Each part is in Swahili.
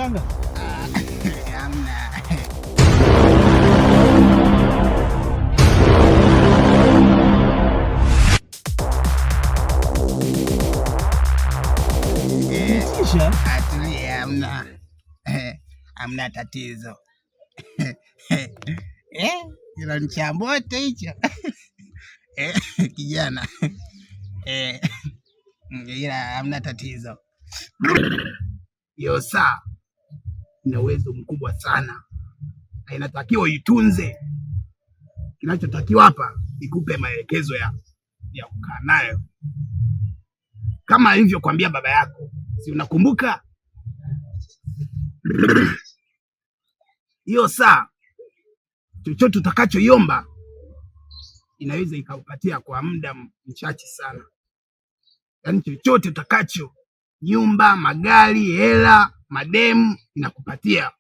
mganga? Hamna. Atulia, hamna tatizo. Ilo ni cha moto hicho. Kijana. Ila hamna tatizo. Hiyo saa ina uwezo mkubwa sana na inatakiwa uitunze. Kinachotakiwa hapa ikupe maelekezo ya kukaa nayo kama alivyokuambia baba yako, si unakumbuka? Hiyo saa chochote utakachoiomba inaweza ikaupatia kwa muda mchache sana. Yaani chochote utakacho, nyumba, magari, hela, mademu, inakupatia.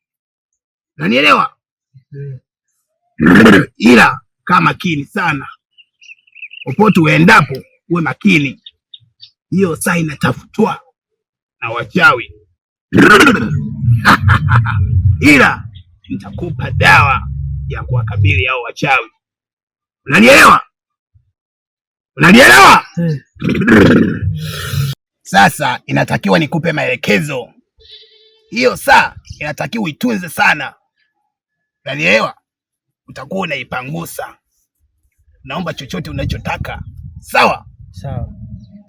Unanielewa? Ila kaa makini sana, popote uendapo uwe makini. Hiyo saa inatafutwa na wachawi. Ila nitakupa dawa ya kuwakabili hao wachawi. Unanielewa? Unanielewa? Sasa inatakiwa nikupe maelekezo. Hiyo saa inatakiwa uitunze sana. Unanielewa? Utakuwa unaipangusa. Naomba chochote unachotaka. Sawa? Sawa.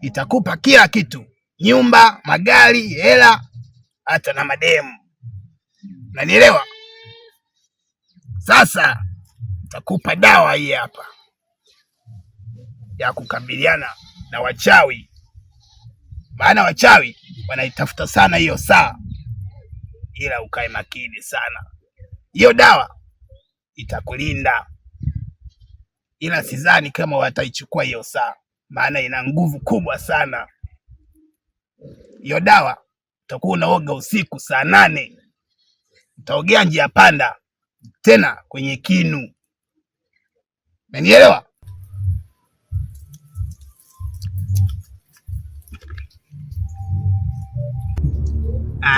Itakupa kila kitu. Nyumba, magari, hela, hata na mademu. Unanielewa? Sasa nitakupa dawa hii hapa ya kukabiliana na wachawi. Maana wachawi wanaitafuta sana hiyo saa. Ila ukae makini sana. Hiyo dawa itakulinda. Ila sidhani kama wataichukua hiyo saa, maana ina nguvu kubwa sana. Hiyo dawa utakuwa unaoga usiku saa 8. Utaogea njia panda, tena kwenye kinu. Unanielewa?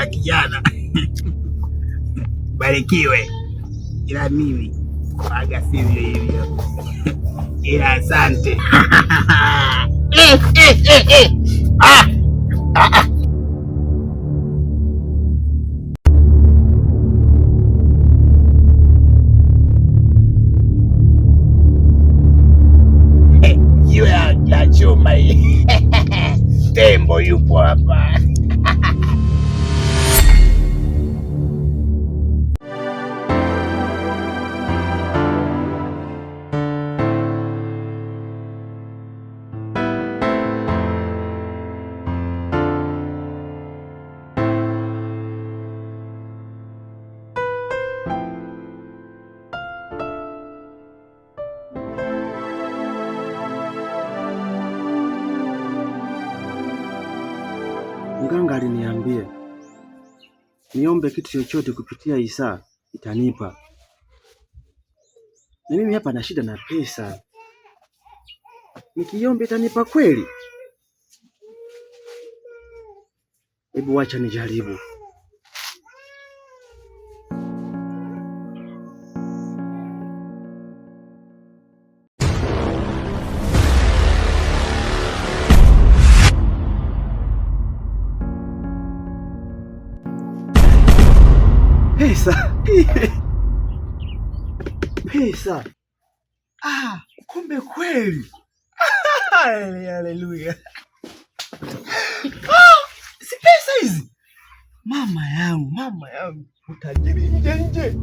Kijana. Barikiwe. Ila mimi waga sivyo hivyo. Ila asante. Jiwe ya chuma hii. Tembo yupo hapa. Mganga aliniambia niombe kitu chochote kupitia hii saa itanipa. Na mimi hapa na shida na pesa. Nikiombe itanipa kweli? Hebu wacha nijaribu. Pesa. Pesa. Kumbe kweli. Haleluya. Si pesa hizi. Mama yangu, utajiri nje.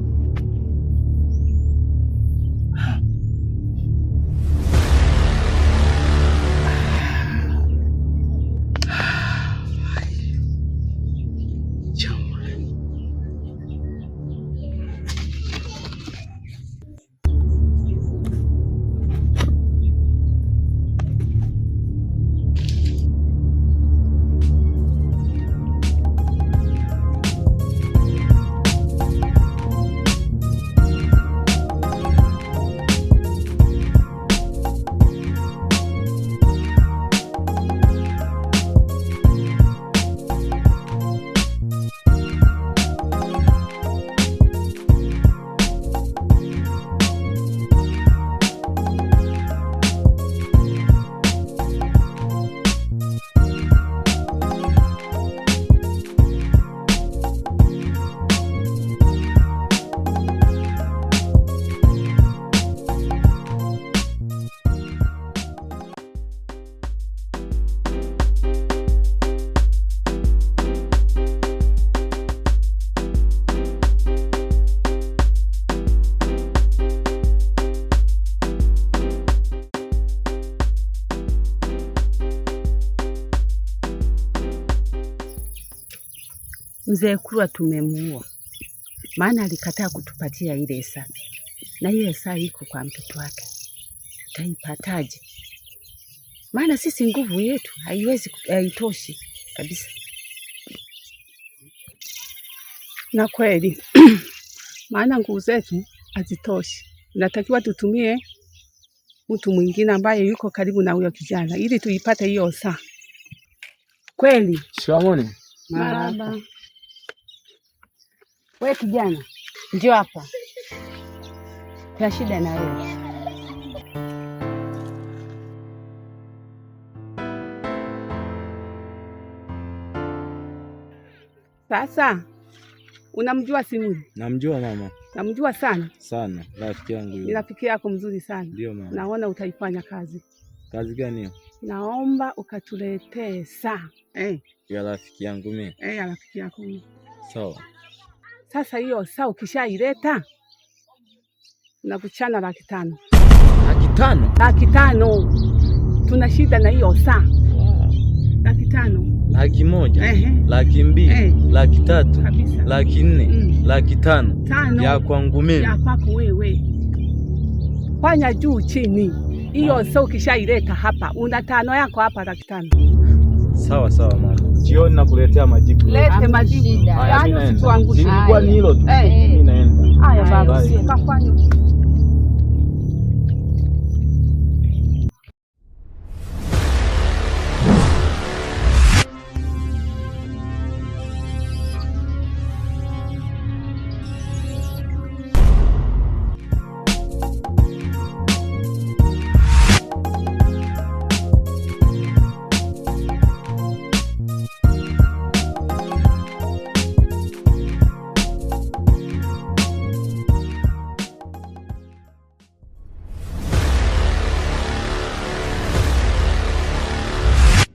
Mzee Kurwa tumemuua, maana alikataa kutupatia ile saa, na ile saa iko kwa mtoto wake. Tutaipataje? Maana sisi nguvu yetu haitoshi kabisa. Na kweli maana nguvu zetu hazitoshi, natakiwa tutumie mtu mwingine ambaye yuko karibu na huyo kijana ili tuipate hiyo saa. Kweli. Shikamoo. Marahaba. Wewe kijana, njoo hapa. Kuna shida na wewe. Sasa unamjua Simuni? Namjua mama. Namjua sana? Sana, rafiki yangu yule. Ni rafiki yako mzuri sana. Ndio mama. Naona utaifanya kazi. Kazi gani hiyo? Naomba ukatuletee saa. Ya rafiki yangu mimi. Ya rafiki yako mimi. Sawa. Sasa hiyo saa ukishaileta nakuchana 500,000. 500? 500. Tuna shida na hiyo saa. Wow. 500. 100,000, 200,000, 300,000, kabisa. 400,000, 500,000 ya kwangu mimi. Ya kwako wewe. Fanya juu chini. Hiyo saa ukishaileta hapa, una 5 yako hapa 500,000. Sawa sawa mama. Jioni nakuletea majibu. Lete majibu. Yaani usituangushe. Ilikuwa ni hilo tu. Mimi naenda. Haya baba, kafanya.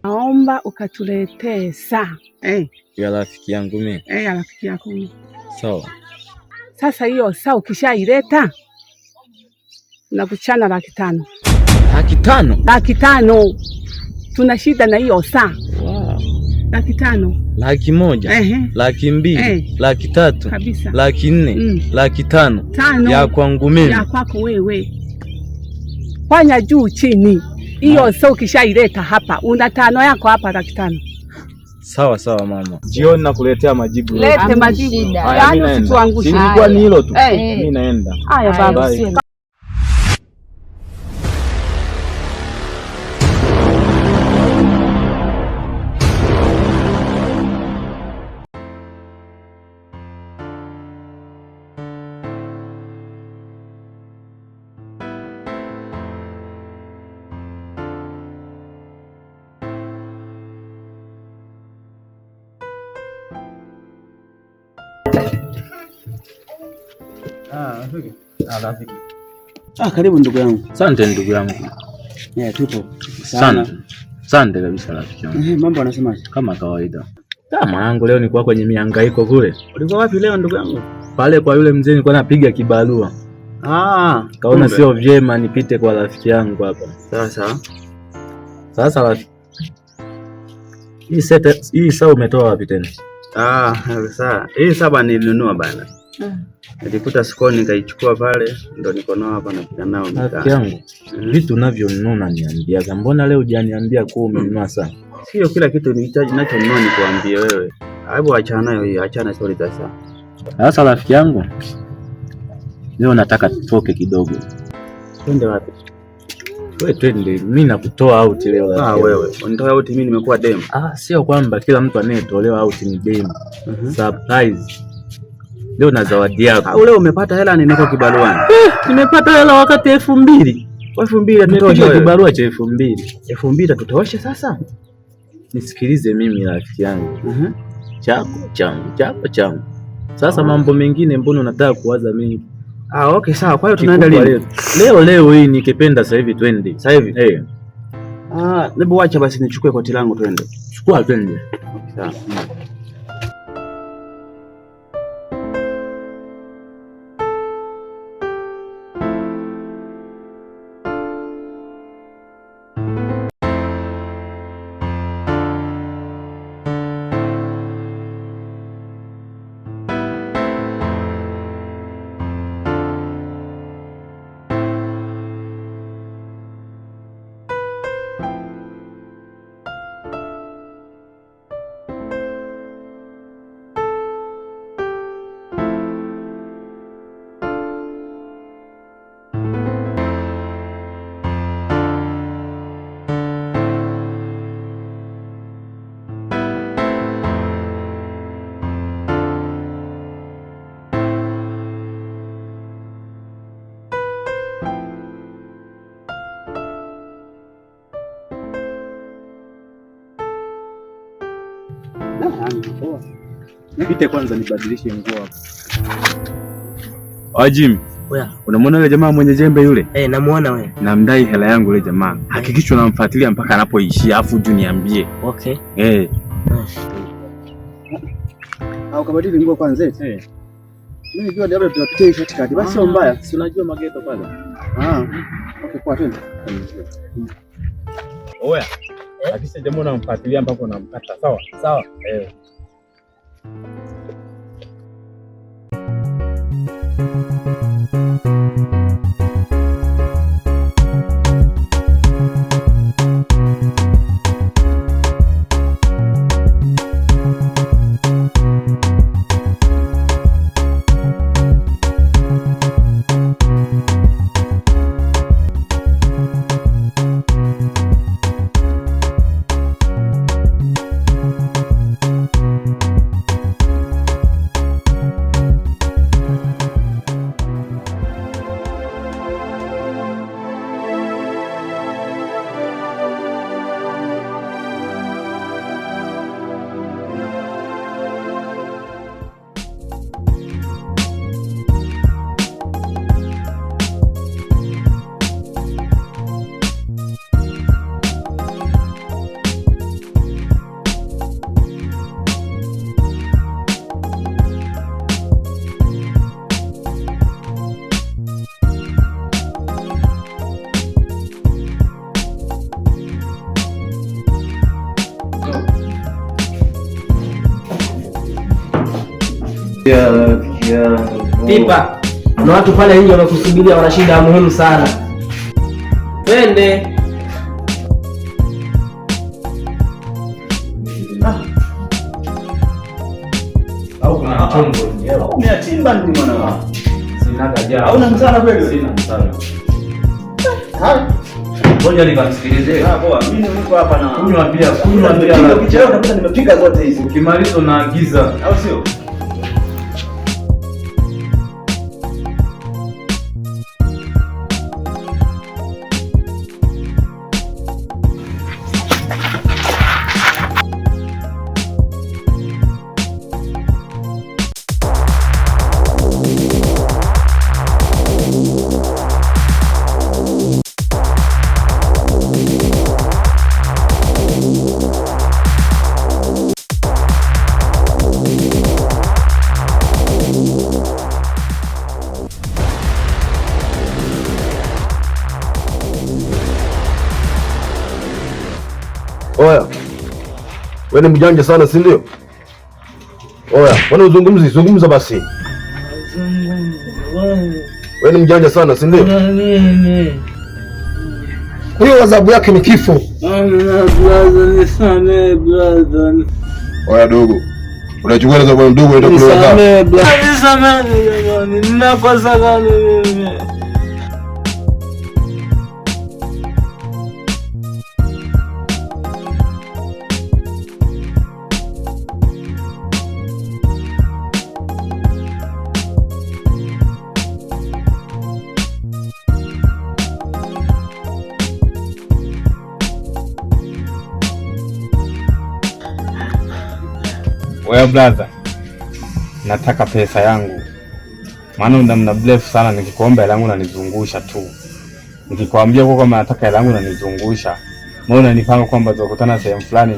Naomba ukatuletee saa. Ya rafiki yangu mimi. Ya rafiki yako mimi. Sawa. Sasa hiyo saa ukishaileta nakuchana 500,000. 500? 500. Tuna shida na hiyo saa. Wow. 500. 100,000, 200,000, 300,000, kabisa. 400,000, 500,000 ya kwangu mimi. Ya kwako wewe. Fanya juu chini. Hiyo saa ukishaileta hapa, una 5 yako hapa 500,000. Sawa sawa mama. Jioni nakuletea majibu. Lete majibu. Yaani usituangushe. Ilikuwa ni hilo tu. Mimi naenda. Haya baba. Rafiki. Karibu ndugu yangu. Asante ndugu yangu. Tupo. Asante kabisa rafiki yangu. Mambo anasemaje? Kama kawaida. Mwanangu leo nilikuwa kwenye mihangaiko kule. Ulikuwa wapi leo ndugu yangu? Pale kwa yule mzee nilikuwa napiga kibarua. Kaona sio vyema nipite kwa rafiki yangu hapa. Sasa rafiki. Hii saa umetoa wapi tena? Sasa hii saba nilinunua bana. Nilikuta sokoni nikaichukua pale ndo niko nao hapa napita nao mtaa. Rafiki yangu, vitu unavyonunua niambia. Mbona leo hujaniambia kwa umenunua saa? Sio kila kitu ninachonunua nikuambie wewe. Hebu achana nayo hiyo, achana story za saa. Sasa rafiki yangu, leo nataka tutoke kidogo. Twende wapi? Wewe twende, mimi nakutoa out leo rafiki. Wewe, unitoa out mimi nimekuwa dem. Sio kwamba kila mtu anayetolewa out ni dem. Surprise. Leo na zawadi yako. Leo umepata hela niko kibaruani. Nimepata hela wakati 2,000. 2,000 tutosha kibarua cha 2,000. 2,000 tutosha sasa? Nisikilize mimi rafiki yangu. Chako changu. Sasa mambo mengine mbona unataka kuwaza mengi? Okay sawa. Kwa hiyo tunaenda lini? Leo hii nikipenda sasa hivi twende. Sasa hivi. Hebu acha basi nichukue koti langu twende. Chukua twende. Sawa. Nipite kwanza nibadilishe nguo hapo. Jimmy. Unamwona yule jamaa mwenye jembe yule? Namuona wewe. Namdai hela yangu yule jamaa. Hakikisha unamfuatilia mpaka anapoishia afu juu niambie. Okay. Au kabadili nguo kwanza eti. Mimi nijua labda tutapitia katikati. Basi sio mbaya. Si unajua mageto pale. Okay, kwa twende. Oya. Hakikisha jamaa unamfuatilia mpaka unampata. Sawa? Sawa. Pipa, kuna watu pale nje wanakusubiria, wana shida muhimu sana. Twende. Au kuna mtongo ni hela. Umeatimba nini mwana? Sina haja. Hauna msala kweli? Sina msala. Ngoja nikamsikilize. Poa, mimi niko hapa na kunywa pia. Ukichelewa kabisa nimepika zote hizi. Ukimaliza unaagiza, au sio? Oya, wewe ni mjanja sana, si ndio? Oya, mbona uzungumzi? Zungumza basi. Wewe ni mjanja sana, si ndio? Hiyo adhabu yake ni kifo. Oya dogo, unachukua adhabu ndogo unaenda kulewa. Ninakosa gani mimi? Wewe brother, nataka pesa yangu. Maana muda mrefu sana nikikuomba hela yangu unanizungusha tu. Nikikwambia kwa kama nataka hela yangu unanizungusha. Mbona unanipanga kwamba tutakutana sehemu fulani,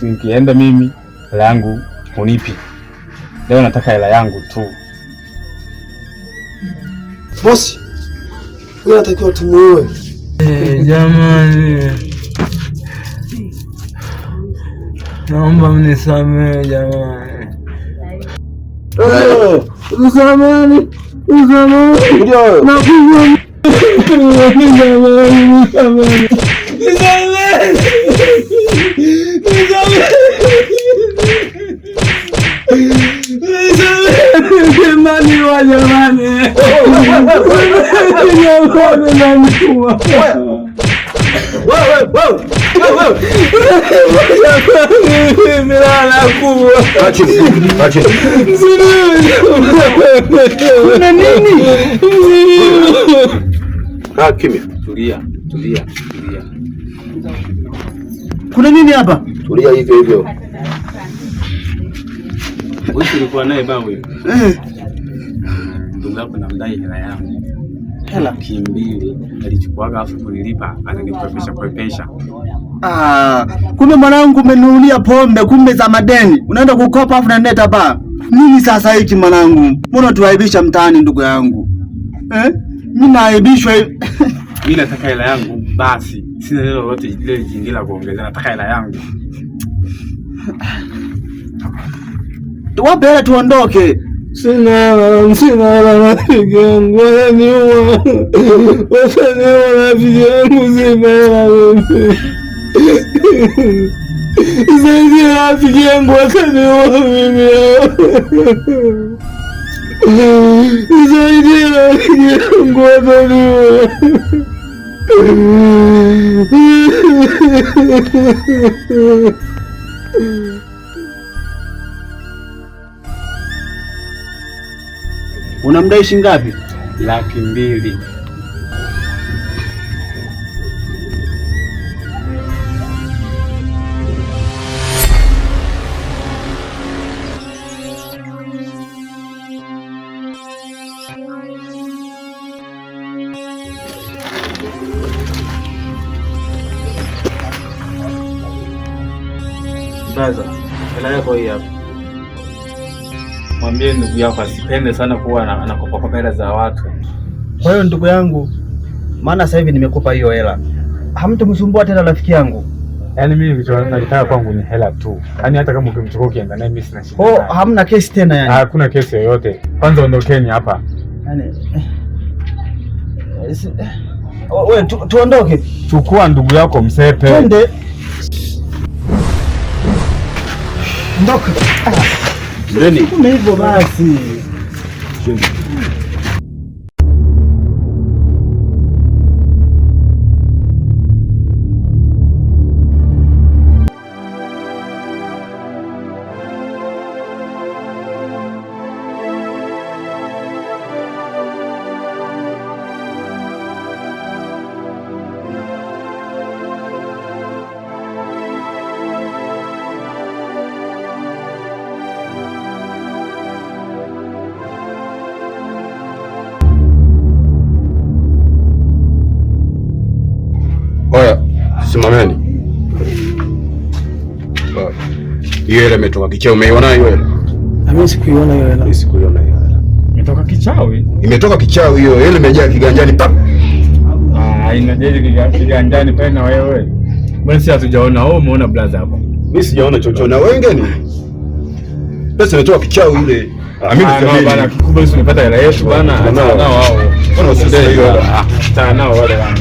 nikienda mimi hela yangu unipi. Leo nataka hela yangu tu. Bosi, wewe unatakiwa tumuue. Jamani. Naomba mnisamehe jamani. Mnisamehe. Kimya. Tulia. Kuna nini hapa? Tulia hivyo hivyo. Wewe ulikuwa naye babu? Ndugu yako namdai hela yangu. Hela 200 alichukuaga afu kunilipa ananikwepesha. Kumbe mwanangu umenunulia pombe kumbe za madeni. Unaenda kukopa afu unanileta hapa. Nini sasa hiki mwanangu? Mbona tuaibisha mtaani ndugu yangu? Mimi naaibishwa. Mimi nataka hela yangu basi. Sina neno lolote lile jingine la kuongeza. Nataka hela yangu. Tuwape hela tuondoke. Sina rafiki yangu wananiua. Wasaniua rafiki yangu sina rafiki. Zaidi rafiki yangu wasaniua mimi. Zaidi rafiki yangu wasaniua. Unamdai shilingi ngapi? 200,000. Sasa, hela yako hii hapa. Mwambie ndugu yako asipende sana kuwa anakopa hela za watu. Kwa hiyo ndugu yangu, maana sasa hivi nimekupa hiyo hela, hamtomsumbua tena rafiki yangu. Yaani mimi nilitaka kwangu ni hela tu. Yaani hata kama ukimchukua ukienda naye mimi sina shida. Oh, hamna kesi tena yani? Hakuna kesi yoyote. Kwanza ondokeni hapa. Yaani wewe tuondoke. Chukua ndugu yako msepe. Twende. Ondoka. Ndeni. Kuna hivyo basi. Oya, simameni. Hiyo hela imetoka kichawi, umeiona hiyo hela? Mimi sikuiona hiyo hela. Mimi sikuiona hiyo hela. Imetoka kichawi? Imetoka kichawi hiyo, hela imejaa kiganjani pap. Inaje kiganjani pale na wewe? Mbona si hatujaona? Wewe umeona blaza hapo? Mimi sijaona chochote. Na wenge ni pesa imetoka kichawi ile. Mimi nikamwambia bana, kikubwa sisi tunapata hela yetu bana. Hata nao wao. Mbona usidai hiyo hela? Hata nao wale bana.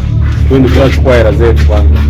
Wewe ndio tunachukua hela zetu kwanza.